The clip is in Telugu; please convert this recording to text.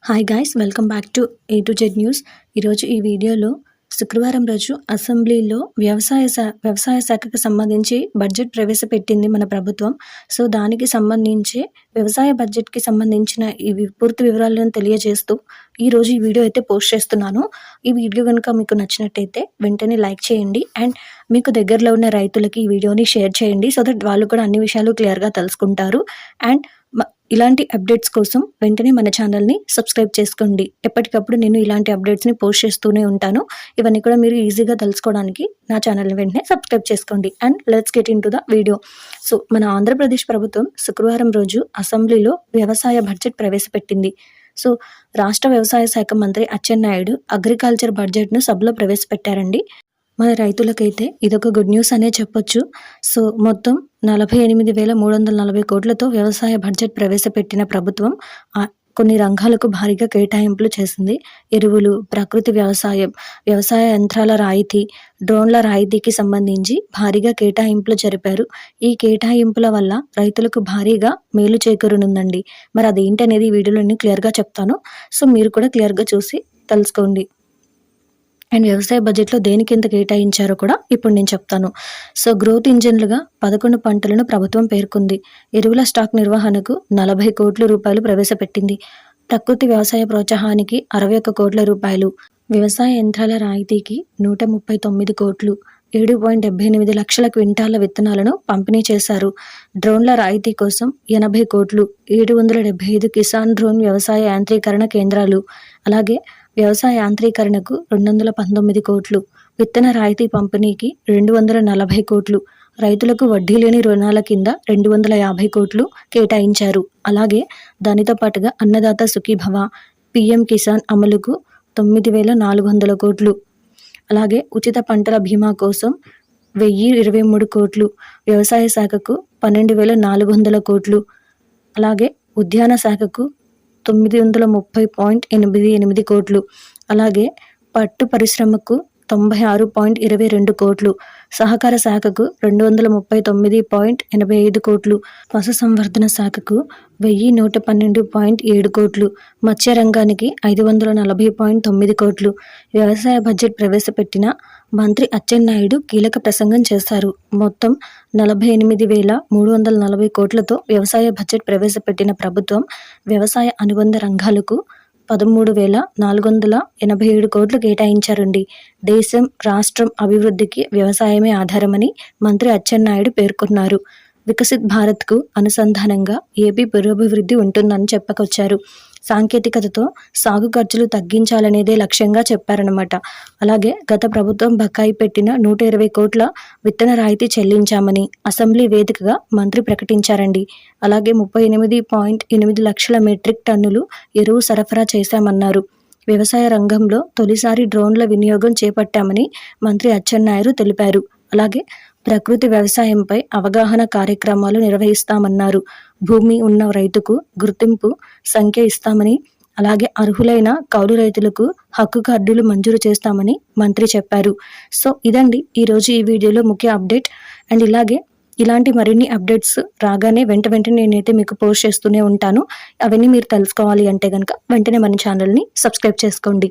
Hi guys, welcome back to A to Z news. ఈరోజు ఈ వీడియోలో శుక్రవారం రోజు అసెంబ్లీలో వ్యవసాయ శాఖకు సంబంధించి బడ్జెట్ ప్రవేశపెట్టింది మన ప్రభుత్వం. సో దానికి సంబంధించి వ్యవసాయ బడ్జెట్కి సంబంధించిన పూర్తి వివరాలను తెలియజేస్తూ ఈరోజు ఈ వీడియో అయితే పోస్ట్ చేస్తున్నాను. ఈ వీడియో కనుక మీకు నచ్చినట్టయితే వెంటనే లైక్ చేయండి అండ్ మీకు దగ్గరలో ఉన్న రైతులకి ఈ వీడియోని షేర్ చేయండి. సో దట్ వాళ్ళు కూడా అన్ని విషయాలు క్లియర్గా తెలుసుకుంటారు. అండ్ ఇలాంటి అప్డేట్స్ కోసం వెంటనే మన ఛానల్ని సబ్స్క్రైబ్ చేసుకోండి. ఎప్పటికప్పుడు నేను ఇలాంటి అప్డేట్స్ని పోస్ట్ చేస్తూనే ఉంటాను. ఇవన్నీ కూడా మీరు ఈజీగా తెలుసుకోవడానికి నా ఛానల్ని వెంటనే సబ్స్క్రైబ్ చేసుకోండి. And let's get in to the video. So మన ఆంధ్రప్రదేశ్ ప్రభుత్వం శుక్రవారం రోజు అసెంబ్లీలో వ్యవసాయ బడ్జెట్ ప్రవేశపెట్టింది. సో రాష్ట్ర వ్యవసాయ శాఖ మంత్రి అచ్చెన్నాయుడు అగ్రికల్చర్ బడ్జెట్ను సభలో ప్రవేశపెట్టారండి. మన రైతులకైతే ఇదొక గుడ్ న్యూస్ అనే చెప్పొచ్చు. సో మొత్తం 48,340 కోట్లతో వ్యవసాయ బడ్జెట్ ప్రవేశపెట్టిన ప్రభుత్వం కొన్ని రంగాలకు భారీగా కేటాయింపులు చేసింది. ఎరువులు, ప్రకృతి వ్యవసాయం, వ్యవసాయ యంత్రాల రాయితీ, డ్రోన్ల రాయితీకి సంబంధించి భారీగా కేటాయింపులు జరిపారు. ఈ కేటాయింపుల వల్ల రైతులకు భారీగా మేలు చేకూరనుందండి. మరి అదేంటనేది ఈ వీడియోలో నేను క్లియర్గా చెప్తాను. సో మీరు కూడా క్లియర్గా చూసి తెలుసుకోండి. అండ్ వ్యవసాయ బడ్జెట్లో దేనికి ఎంత కేటాయించారో కూడా ఇప్పుడు నేను చెప్తాను. సో గ్రోత్ ఇంజిన్లుగా 11 పంటలను ప్రభుత్వం పేర్కొంది. ఎరువుల స్టాక్ నిర్వహణకు 40 కోట్ల రూపాయలు ప్రవేశపెట్టింది. ప్రకృతి వ్యవసాయ ప్రోత్సాహానికి 61 కోట్ల రూపాయలు, వ్యవసాయ యంత్రాల రాయితీకి 139 కోట్లు, 7.78 లక్షల క్వింటాల విత్తనాలను పంపిణీ చేశారు. డ్రోన్ల రాయితీ కోసం 80 కోట్లు, 775 కిసాన్ డ్రోన్ వ్యవసాయ యాంత్రీకరణ కేంద్రాలు, అలాగే వ్యవసాయ యాంత్రీకరణకు 219 కోట్లు, విత్తన రాయితీ పంపిణీకి 240 కోట్లు, రైతులకు వడ్డీ లేని రుణాల కింద 250 కోట్లు కేటాయించారు. అలాగే దానితో పాటుగా అన్నదాత సుఖీభవ, పిఎం కిసాన్ అమలుకు 9,400 కోట్లు, అలాగే ఉచిత పంటల బీమా కోసం 1,023 కోట్లు, వ్యవసాయ శాఖకు 12,400 కోట్లు, అలాగే ఉద్యాన శాఖకు 930.88 కోట్లు, అలాగే పట్టు పరిశ్రమకు 96.22 కోట్లు, సహకార శాఖకు 239.85 కోట్లు, పశు సంవర్ధన శాఖకు 1,112.7 కోట్లు, మత్స్య రంగానికి 540.9 కోట్లు. వ్యవసాయ బడ్జెట్ ప్రవేశపెట్టిన మంత్రి అచ్చెన్నాయుడు కీలక ప్రసంగం చేశారు. మొత్తం 48,340 కోట్లతో వ్యవసాయ బడ్జెట్ ప్రవేశపెట్టిన ప్రభుత్వం వ్యవసాయ అనుబంధ రంగాలకు 13,487 కోట్లు కేటాయించారండి. దేశం, రాష్ట్రం అభివృద్ధికి వ్యవసాయమే ఆధారమని మంత్రి అచ్చెన్నాయుడు పేర్కొన్నారు. వికసిత్ భారత్కు అనుసంధానంగా ఏపీ పురోభివృద్ధి ఉంటుందని చెప్పుకొచ్చారు. సాంకేతికతతో సాగు ఖర్చులు తగ్గించాలనేదే లక్ష్యంగా చెప్పారనమాట. అలాగే గత ప్రభుత్వం బకాయి పెట్టిన 120 కోట్ల విత్తన రాయితీ చెల్లించామని అసెంబ్లీ వేదికగా మంత్రి ప్రకటించారండి. అలాగే 38.8 లక్షల మెట్రిక్ టన్నులు ఎరువు సరఫరా చేశామన్నారు. వ్యవసాయ రంగంలో తొలిసారి డ్రోన్ల వినియోగం చేపట్టామని మంత్రి అచ్చెన్నాయుడు తెలిపారు. అలాగే ప్రకృతి వ్యవసాయంపై అవగాహన కార్యక్రమాలు నిర్వహిస్తామన్నారు. భూమి ఉన్న రైతుకు గుర్తింపు సంఖ్య ఇస్తామని, అలాగే అర్హులైన కౌలు రైతులకు హక్కు కార్డులు మంజూరు చేస్తామని మంత్రి చెప్పారు. సో ఇదండి ఈరోజు ఈ వీడియోలో ముఖ్య అప్డేట్. అండ్ ఇలాంటి మరిన్ని అప్డేట్స్ రాగానే వెంటనే నేనైతే మీకు పోస్ట్ చేస్తూనే ఉంటాను. అవన్నీ మీరు తెలుసుకోవాలి అంటే కనుక వెంటనే మన ఛానల్ని సబ్స్క్రైబ్ చేసుకోండి.